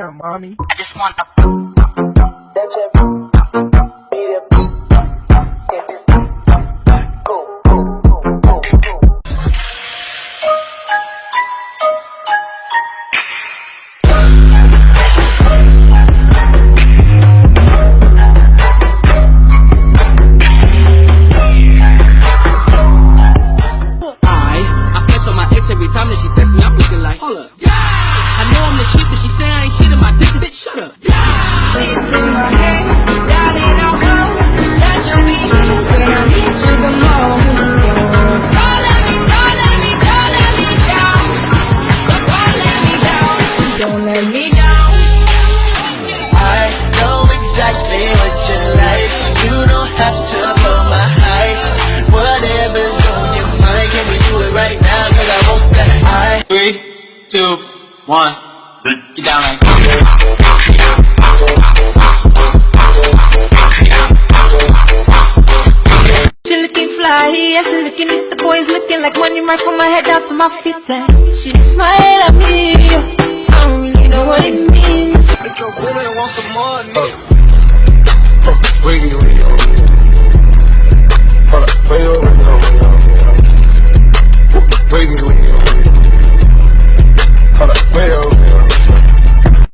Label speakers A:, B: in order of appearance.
A: mommy.
B: I just want to
C: every time that she texts me, I'm looking like, hold up. Yeah. I know I'm the shit, but she say I ain't shit in my dick. Bitch, shut up. Yeah.
D: It's in my head, darling, I know that you'll be here when I need you the most. So don't let me down. Don't let me down. Don't let me down.
E: I know exactly what you like. You don't have to blow my height. Whatever's on your mind, can we do it right now? 'Cause I want that.
C: 3, 2, 1. Get down like
D: She looking fly, yeah, she looking at the boys looking like money right from my head down to my feet. And she smile at me, I don't really know what it means.
E: Make your woman want some more, nigga.
A: Wait.